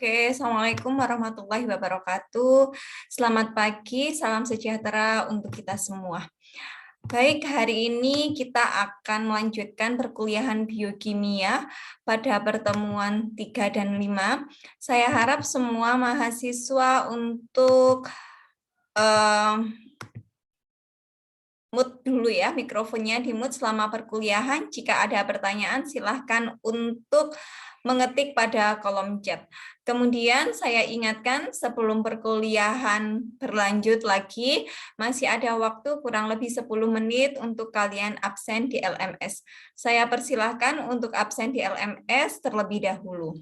Oke, Assalamualaikum warahmatullahi wabarakatuh. Selamat pagi, salam sejahtera untuk kita semua. Baik, hari ini kita akan melanjutkan perkuliahan biokimia pada pertemuan 3 dan 5. Saya harap semua mahasiswa untuk mute dulu ya, mikrofonnya di-mute selama perkuliahan. Jika ada pertanyaan, silahkan untuk mengetik pada kolom chat. Kemudian saya ingatkan sebelum perkuliahan berlanjut lagi, masih ada waktu kurang lebih 10 menit untuk kalian absen di LMS. Saya persilahkan untuk absen di LMS terlebih dahulu.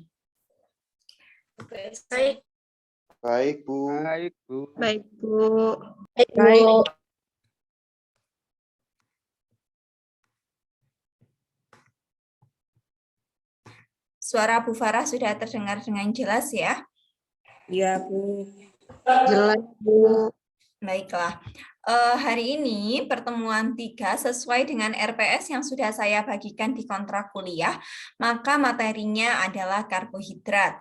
Baik. Baik, Bu. Baik, Bu. Baik, Bu. Baik. Suara Bu Farah sudah terdengar dengan jelas ya? Iya, Bu. Jelas, Bu. Baiklah. Hari ini pertemuan 3 sesuai dengan RPS yang sudah saya bagikan di kontrak kuliah, maka materinya adalah karbohidrat.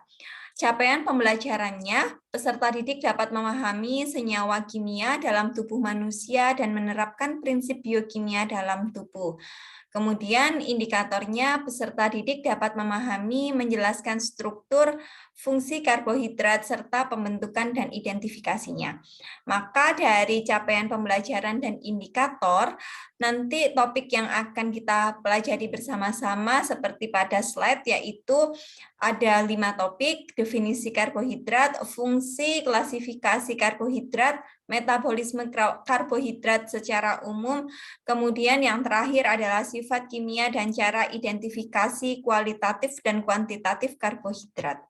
Capaian pembelajarannya, peserta didik dapat memahami senyawa kimia dalam tubuh manusia dan menerapkan prinsip biokimia dalam tubuh. Kemudian indikatornya peserta didik dapat memahami, menjelaskan struktur, fungsi karbohidrat, serta pembentukan dan identifikasinya. Maka dari capaian pembelajaran dan indikator, nanti topik yang akan kita pelajari bersama-sama seperti pada slide, yaitu ada 5 topik: definisi karbohidrat, fungsi, klasifikasi karbohidrat, metabolisme karbohidrat secara umum, kemudian yang terakhir adalah sifat kimia dan cara identifikasi kualitatif dan kuantitatif karbohidrat.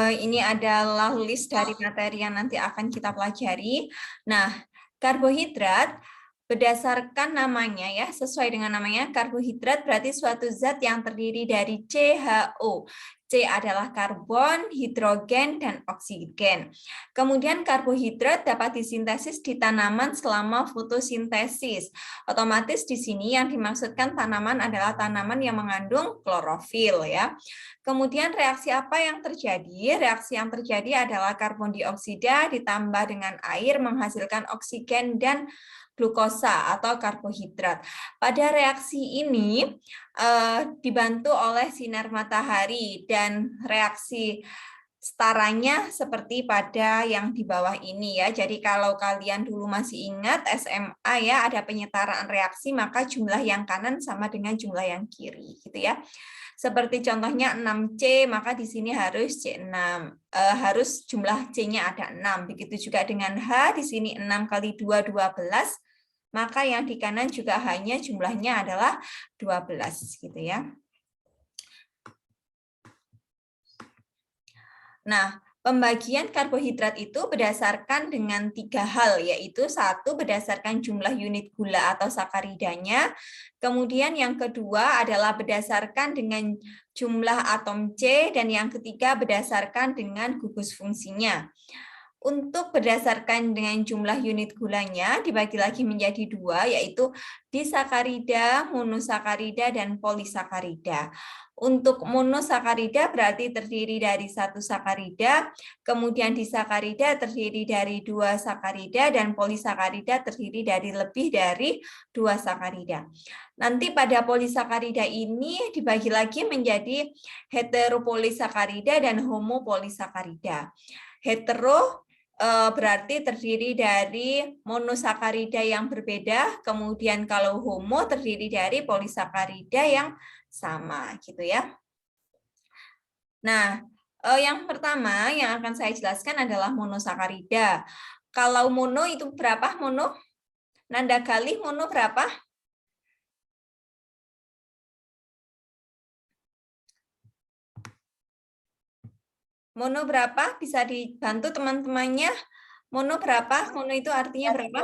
Ini adalah list dari materi yang nanti akan kita pelajari. Nah, karbohidrat berdasarkan namanya ya, sesuai dengan namanya, karbohidrat berarti suatu zat yang terdiri dari CHO. C adalah karbon, hidrogen, dan oksigen. Kemudian karbohidrat dapat disintesis di tanaman selama fotosintesis. Otomatis di sini yang dimaksudkan tanaman adalah tanaman yang mengandung klorofil ya. Kemudian reaksi apa yang terjadi? Reaksi yang terjadi adalah karbon dioksida ditambah dengan air menghasilkan oksigen dan glukosa atau karbohidrat. Pada reaksi ini dibantu oleh sinar matahari dan reaksi setaranya seperti pada yang di bawah ini ya. Jadi kalau kalian dulu masih ingat SMA ya, ada penyetaraan reaksi, maka jumlah yang kanan sama dengan jumlah yang kiri gitu ya. Seperti contohnya 6C, maka di sini harus C6. Harus jumlah C-nya ada 6. Begitu juga dengan H, di sini 6 kali 2, 12. Maka yang di kanan juga hanya jumlahnya adalah 12 gitu ya. Nah, pembagian karbohidrat itu berdasarkan dengan 3 hal, yaitu 1 berdasarkan jumlah unit gula atau sakaridanya, kemudian yang kedua adalah berdasarkan dengan jumlah atom C, dan yang ketiga berdasarkan dengan gugus fungsinya. Untuk berdasarkan dengan jumlah unit gulanya dibagi lagi menjadi 2, yaitu disakarida, monosakarida, dan polisakarida. Untuk monosakarida berarti terdiri dari 1 sakarida, kemudian disakarida terdiri dari 2 sakarida, dan polisakarida terdiri dari lebih dari 2 sakarida. Nanti pada polisakarida ini dibagi lagi menjadi heteropolisakarida dan homopolisakarida. Hetero berarti terdiri dari monosakarida yang berbeda, kemudian kalau homo terdiri dari polisakarida yang sama gitu ya. Nah, yang pertama yang akan saya jelaskan adalah monosakarida. Kalau mono itu berapa mono? Nanda kali mono berapa? Mono berapa? Bisa dibantu teman-temannya. Mono berapa? Mono itu artinya berapa?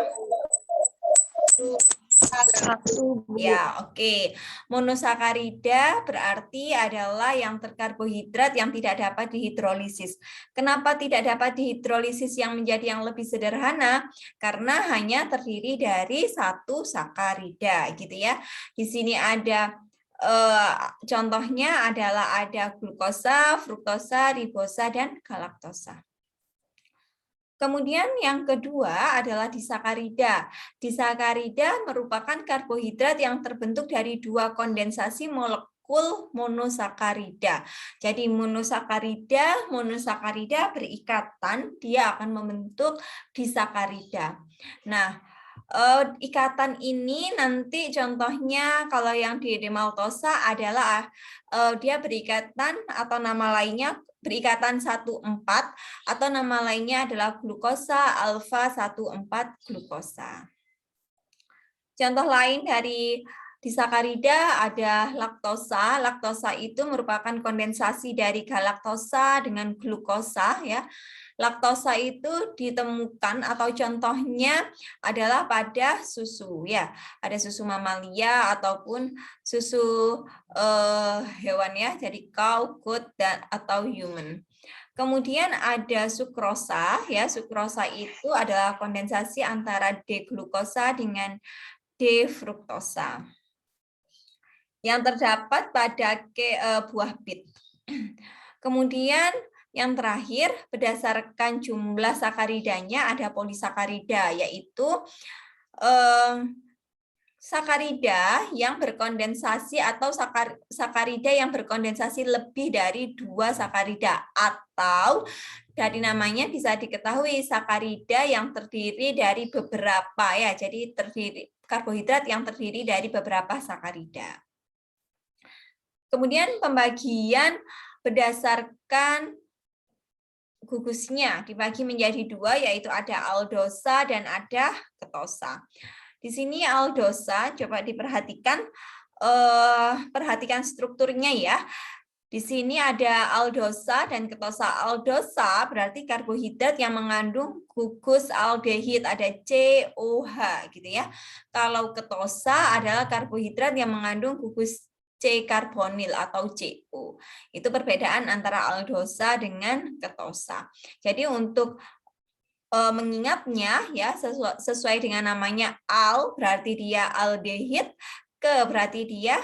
1, Bu. Ya, oke. Monosakarida berarti adalah yang terkarbohidrat yang tidak dapat dihidrolisis. Kenapa tidak dapat dihidrolisis yang menjadi yang lebih sederhana? Karena hanya terdiri dari satu sakarida, gitu ya. Di sini ada contohnya adalah ada glukosa, fruktosa, ribosa, dan galaktosa. Kemudian yang kedua adalah disakarida. Disakarida merupakan karbohidrat yang terbentuk dari dua kondensasi molekul monosakarida. Jadi monosakarida berikatan, dia akan membentuk disakarida. Nah, ikatan ini nanti contohnya kalau yang di maltosa adalah dia berikatan atau nama lainnya berikatan 1,4 atau nama lainnya adalah glukosa alfa 1,4 glukosa. Contoh lain dari disakarida ada laktosa. Laktosa itu merupakan kondensasi dari galaktosa dengan glukosa ya. Laktosa itu ditemukan atau contohnya adalah pada susu ya. Ada susu mamalia ataupun susu hewan ya, jadi cow, goat dan atau human. Kemudian ada sukrosa ya. Sukrosa itu adalah kondensasi antara D-glukosa dengan D-fruktosa yang terdapat pada buah bit. Kemudian yang terakhir, berdasarkan jumlah sakaridanya ada polisakarida, yaitu sakarida yang berkondensasi atau sakarida yang berkondensasi lebih dari 2 sakarida, atau dari namanya bisa diketahui sakarida yang terdiri dari beberapa ya, jadi terdiri karbohidrat yang terdiri dari beberapa sakarida. Kemudian pembagian berdasarkan gugusnya dibagi menjadi 2, yaitu ada aldosa dan ada ketosa. Di sini aldosa, coba diperhatikan, perhatikan strukturnya ya. Di sini ada aldosa dan ketosa. Aldosa berarti karbohidrat yang mengandung gugus aldehid, ada COH gitu ya. Kalau ketosa adalah karbohidrat yang mengandung gugus C-karbonil atau CO. Itu perbedaan antara aldosa dengan ketosa. Jadi untuk mengingatnya ya sesuai dengan namanya al berarti dia aldehid, ke berarti dia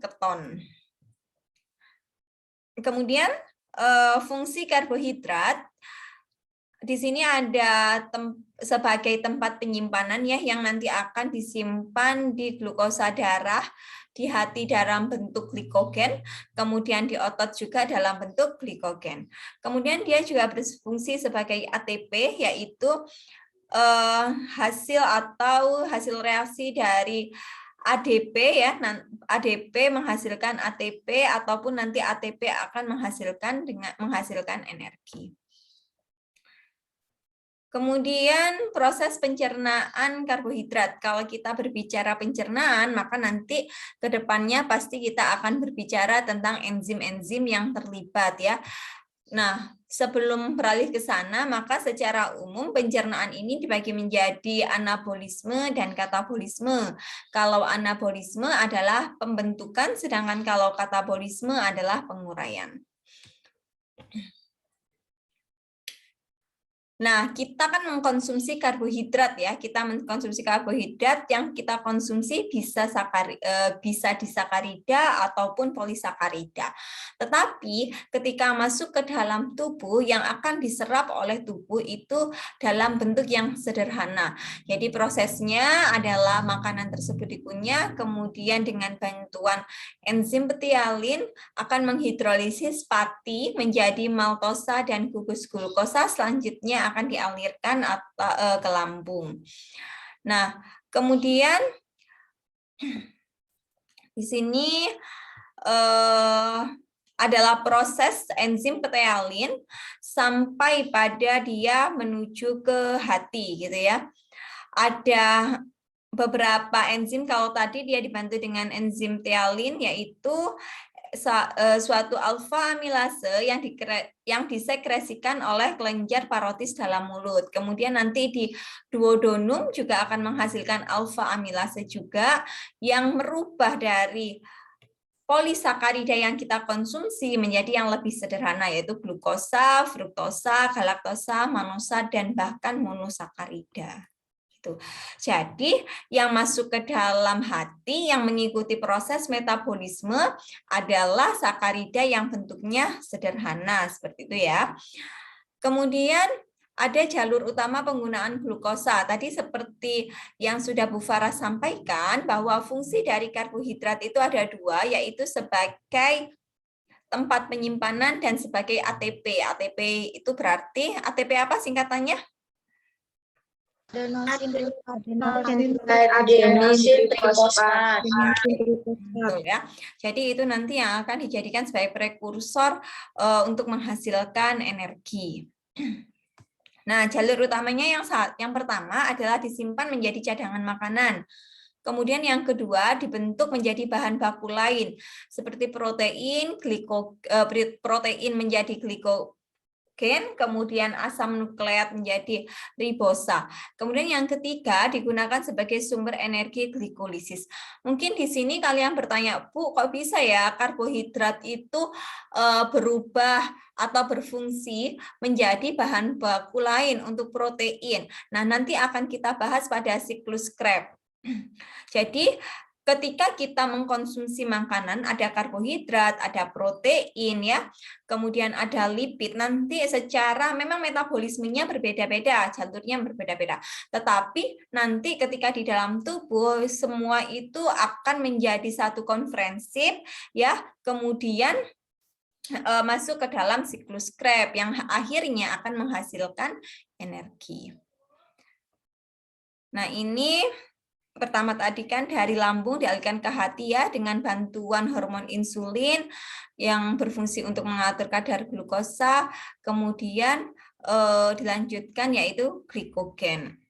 keton. Kemudian fungsi karbohidrat di sini ada sebagai tempat penyimpanan ya yang nanti akan disimpan di glukosa darah, di hati dalam bentuk glikogen, kemudian di otot juga dalam bentuk glikogen. Kemudian dia juga berfungsi sebagai ATP, yaitu hasil atau hasil reaksi dari ADP ya. ADP menghasilkan ATP ataupun nanti ATP akan menghasilkan energi. Kemudian proses pencernaan karbohidrat. Kalau kita berbicara pencernaan, maka nanti ke depannya pasti kita akan berbicara tentang enzim-enzim yang terlibat ya. Nah, sebelum beralih ke sana, maka secara umum pencernaan ini dibagi menjadi anabolisme dan katabolisme. Kalau anabolisme adalah pembentukan, sedangkan kalau katabolisme adalah penguraian. Nah, kita kan mengkonsumsi karbohidrat ya. Kita mengkonsumsi karbohidrat yang kita konsumsi bisa disakarida ataupun polisakarida. Tetapi ketika masuk ke dalam tubuh yang akan diserap oleh tubuh itu dalam bentuk yang sederhana. Jadi prosesnya adalah makanan tersebut dikunyah, kemudian dengan bantuan enzim petialin akan menghidrolisis pati menjadi maltosa dan gugus glukosa, selanjutnya akan dialirkan ke lambung. Nah, kemudian di sini adalah proses enzim petialin sampai pada dia menuju ke hati gitu ya. Ada beberapa enzim, kalau tadi dia dibantu dengan enzim tialin, yaitu suatu alfa amilase yang disekresikan oleh kelenjar parotis dalam mulut. Kemudian nanti di duodenum juga akan menghasilkan alfa amilase juga yang merubah dari polisakarida yang kita konsumsi menjadi yang lebih sederhana, yaitu glukosa, fruktosa, galaktosa, manosa, dan bahkan monosakarida. Jadi yang masuk ke dalam hati yang mengikuti proses metabolisme adalah sakarida yang bentuknya sederhana seperti itu ya. Kemudian ada jalur utama penggunaan glukosa. Tadi seperti yang sudah Bu Farah sampaikan bahwa fungsi dari karbohidrat itu ada dua, yaitu sebagai tempat penyimpanan dan sebagai ATP. ATP itu berarti ATP apa singkatannya? Adenosin trifosfat. Ya. Jadi itu nanti yang akan dijadikan sebagai prekursor untuk menghasilkan energi. Nah, jalur utamanya yang pertama adalah disimpan menjadi cadangan makanan. Kemudian yang kedua dibentuk menjadi bahan baku lain seperti protein, protein menjadi glikogen, kemudian asam nukleat menjadi ribosa. Kemudian yang ketiga digunakan sebagai sumber energi glikolisis. Mungkin di sini kalian bertanya, Bu, kok bisa ya karbohidrat itu berubah atau berfungsi menjadi bahan baku lain untuk protein? Nah, nanti akan kita bahas pada siklus Krebs. Jadi ketika kita mengkonsumsi makanan ada karbohidrat, ada protein ya, kemudian ada lipid, nanti secara memang metabolismenya berbeda-beda, jalurnya berbeda-beda. Tetapi nanti ketika di dalam tubuh semua itu akan menjadi satu konferensi ya, kemudian masuk ke dalam siklus Krebs yang akhirnya akan menghasilkan energi. Nah, ini pertama tadi kan dari lambung dialihkan ke hati ya dengan bantuan hormon insulin yang berfungsi untuk mengatur kadar glukosa, kemudian dilanjutkan yaitu glikogen.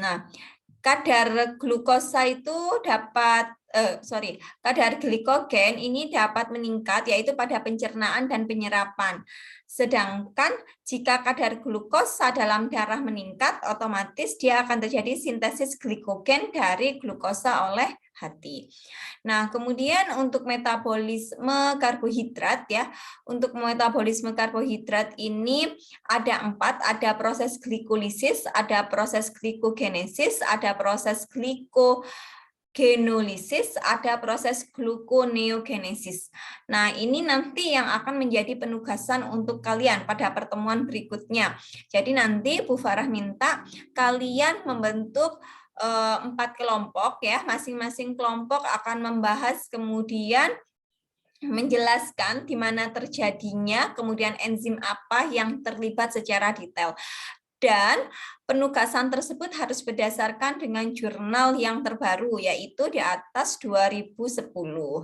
Nah, kadar glukosa itu dapat kadar glikogen ini dapat meningkat yaitu pada pencernaan dan penyerapan. Sedangkan jika kadar glukosa dalam darah meningkat, otomatis dia akan terjadi sintesis glikogen dari glukosa oleh hati. Nah, kemudian untuk metabolisme karbohidrat ya, untuk metabolisme karbohidrat ini ada 4, ada proses glikolisis, ada proses glikogenesis, ada proses glukogenolisis, ada proses gluconeogenesis. Nah, ini nanti yang akan menjadi penugasan untuk kalian pada pertemuan berikutnya. Jadi nanti Bu Farah minta kalian membentuk 4 kelompok ya, masing-masing kelompok akan membahas kemudian menjelaskan di mana terjadinya, kemudian enzim apa yang terlibat secara detail. Dan penugasan tersebut harus berdasarkan dengan jurnal yang terbaru, yaitu di atas 2010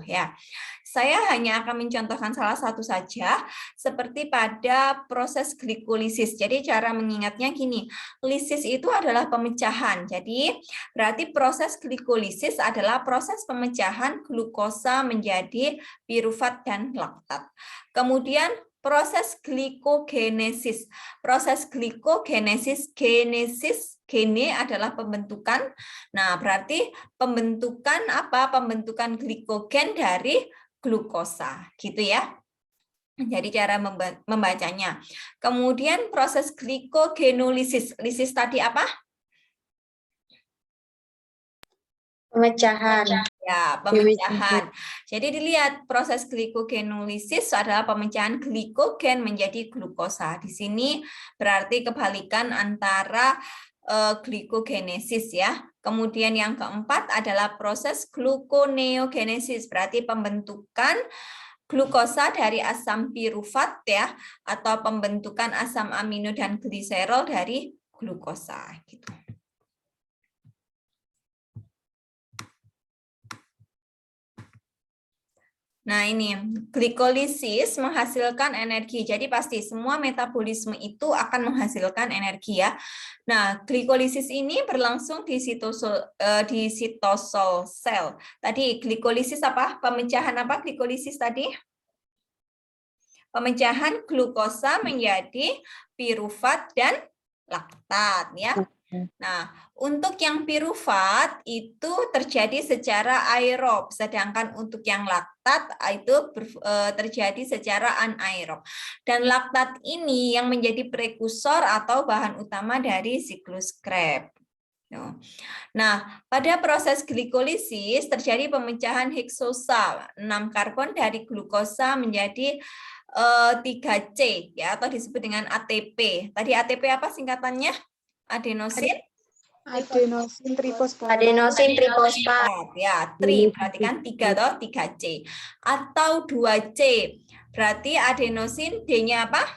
ya. Saya hanya akan mencontohkan salah satu saja, seperti pada proses glikolisis. Jadi cara mengingatnya gini, lisis itu adalah pemecahan. Jadi berarti proses glikolisis adalah proses pemecahan glukosa menjadi pirufat dan laktat. Kemudian proses glikogenesis. Proses glikogenesis, gene adalah pembentukan. Nah, berarti pembentukan apa? Pembentukan glikogen dari glukosa, gitu ya. Jadi cara membacanya. Kemudian proses glikogenolisis. Lisis tadi apa? Pemecahan. Ya, pemecahan. Jadi dilihat proses glikogenolisis adalah pemecahan glikogen menjadi glukosa. Di sini berarti kebalikan antara glikogenesis ya. Kemudian yang keempat adalah proses gluconeogenesis, berarti pembentukan glukosa dari asam pirufat ya, atau pembentukan asam amino dan gliserol dari glukosa gitu. Nah, ini glikolisis menghasilkan energi. Jadi pasti semua metabolisme itu akan menghasilkan energi ya. Nah, glikolisis ini berlangsung di sitosol sel. Tadi glikolisis apa? Pemecahan apa glikolisis tadi? Pemecahan glukosa menjadi pirufat dan laktat ya. Nah, untuk yang pirufat itu terjadi secara aerob, sedangkan untuk yang laktat itu terjadi secara anaerob. Dan laktat ini yang menjadi prekursor atau bahan utama dari siklus Krebs. Nah, pada proses glikolisis terjadi pemecahan heksosa 6 karbon dari glukosa menjadi 3C ya, atau disebut dengan ATP. Tadi ATP apa singkatannya? Adenosin? Adenosin trifosfat. Adenosin trifosfat. Ya, tri berarti kan 3 toh, 3C. Atau 2C. Berarti adenosin D-nya apa?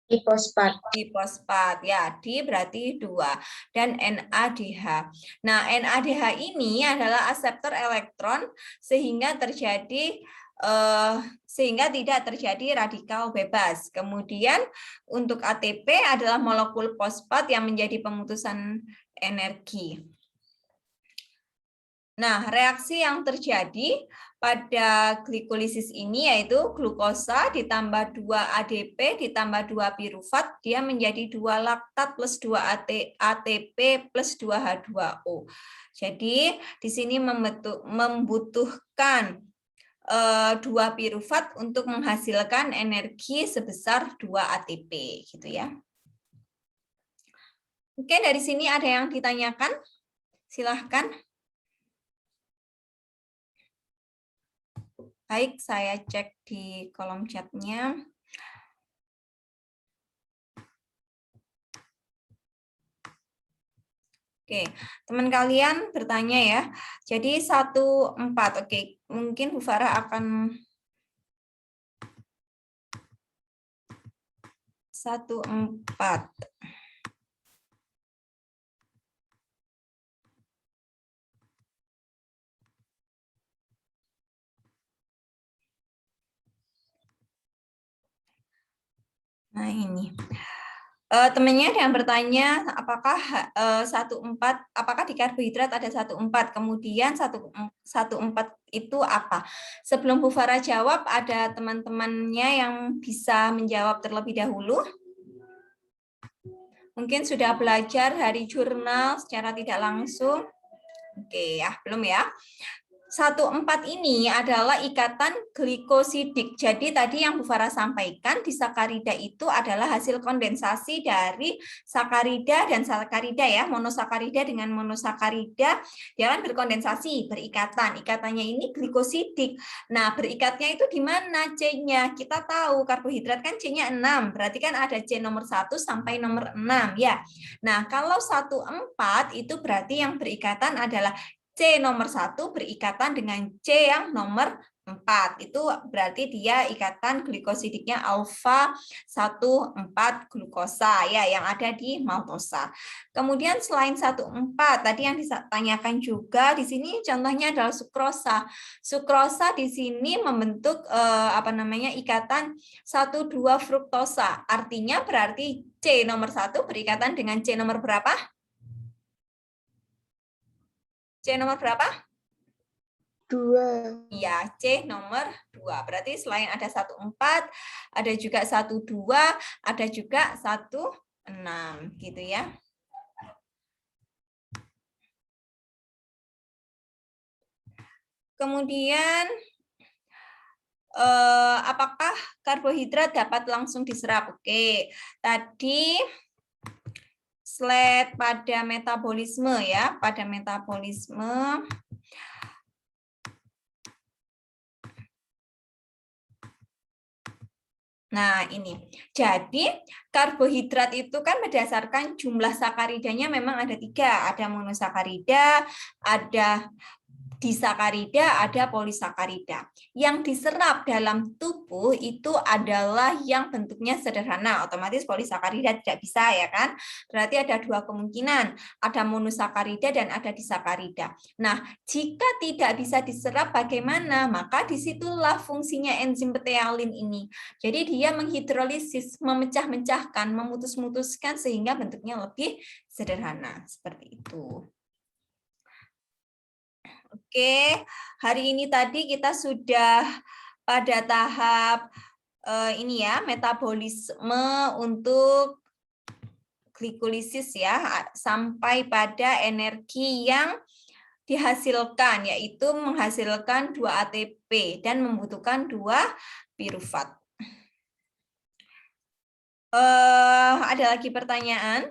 Trifosfat. Difosfat ya, D berarti 2 dan NADH. Nah, NADH ini adalah aseptor elektron sehingga tidak terjadi radikal bebas. Kemudian untuk ATP adalah molekul fosfat yang menjadi pemutusan energi. Nah, reaksi yang terjadi pada glikolisis ini yaitu glukosa ditambah 2 ADP ditambah 2 pirufat, dia menjadi 2 laktat plus 2 ATP plus 2 H2O. Jadi, di sini membutuhkan 2 pirufat untuk menghasilkan energi sebesar 2 ATP gitu ya. Oke, dari sini ada yang ditanyakan? Silahkan. Baik, saya cek di kolom chatnya. Oke, teman kalian bertanya ya. Jadi 1,4. Oke, mungkin Bu Farah akan 1,4. Nah, ini. Temannya ada yang bertanya apakah 1,4 apakah di karbohidrat ada 1,4, kemudian 1,4 itu apa? Sebelum Bu Farah jawab, ada teman-temannya yang bisa menjawab terlebih dahulu. Mungkin sudah belajar hari jurnal secara tidak langsung. Oke ya, belum ya. 1,4 ini adalah ikatan glikosidik. Jadi tadi yang Bu Farah sampaikan di sakarida itu adalah hasil kondensasi dari sakarida dan sakarida ya, monosakarida dengan monosakarida, dia kan berkondensasi, berikatan. Ikatannya ini glikosidik. Nah, berikatnya itu di mana C-nya? Kita tahu karbohidrat kan C-nya 6, berarti kan ada C nomor 1 sampai nomor 6 ya. Nah, kalau 1,4 itu berarti yang berikatan adalah C nomor 1 berikatan dengan C yang nomor 4. Itu berarti dia ikatan glikosidiknya alfa 1,4 glukosa ya yang ada di maltosa. Kemudian selain 1,4 tadi yang ditanyakan juga di sini contohnya adalah sukrosa. Sukrosa di sini membentuk ikatan 1,2 fruktosa. Artinya berarti C nomor 1 berikatan dengan C nomor berapa? C nomor berapa? 2. Iya, C nomor 2. Berarti selain ada 1,4, ada juga 1,2, ada juga 1,6 gitu ya. Kemudian apakah karbohidrat dapat langsung diserap? Oke, tadi slide pada metabolisme ya, pada metabolisme. Nah, ini. Jadi, karbohidrat itu kan berdasarkan jumlah sakaridanya memang ada 3. Ada monosakarida, ada disakarida, ada polisakarida. Yang diserap dalam tubuh itu adalah yang bentuknya sederhana, otomatis polisakarida tidak bisa ya kan? Berarti ada dua kemungkinan, ada monosakarida dan ada disakarida. Nah, jika tidak bisa diserap bagaimana? Maka disitulah fungsinya enzim betaelin ini. Jadi dia menghidrolisis, memecah-mecahkan, memutus-mutuskan sehingga bentuknya lebih sederhana seperti itu. Oke, hari ini tadi kita sudah pada tahap ini ya, metabolisme untuk glikolisis ya, sampai pada energi yang dihasilkan, yaitu menghasilkan 2 ATP dan membutuhkan 2 pirufat. Ada lagi pertanyaan?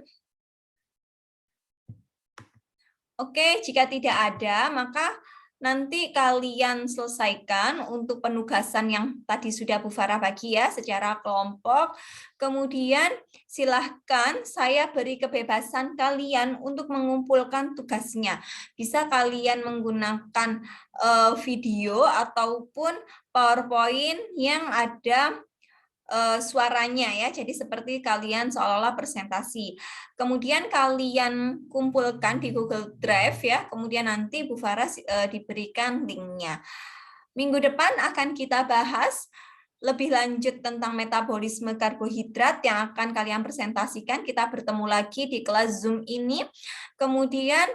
Oke, jika tidak ada, maka nanti kalian selesaikan untuk penugasan yang tadi sudah Bu Farah bagi ya, secara kelompok. Kemudian silahkan saya beri kebebasan kalian untuk mengumpulkan tugasnya. Bisa kalian menggunakan video ataupun PowerPoint yang ada suaranya ya, jadi seperti kalian seolah-olah presentasi. Kemudian kalian kumpulkan di Google Drive ya, kemudian nanti Bu Farah diberikan linknya. Minggu depan akan kita bahas lebih lanjut tentang metabolisme karbohidrat yang akan kalian presentasikan. Kita bertemu lagi di kelas Zoom ini. Kemudian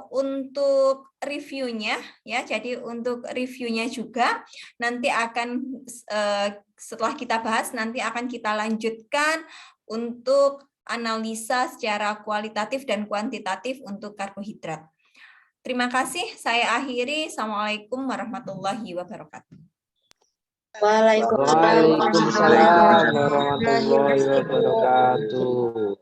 untuk reviewnya ya, jadi untuk reviewnya juga nanti akan setelah kita bahas nanti akan kita lanjutkan untuk analisa secara kualitatif dan kuantitatif untuk karbohidrat. Terima kasih, saya akhiri. Assalamualaikum warahmatullahi wabarakatuh. Waalaikumsalam Waalaikumsalam warahmatullahi wabarakatuh.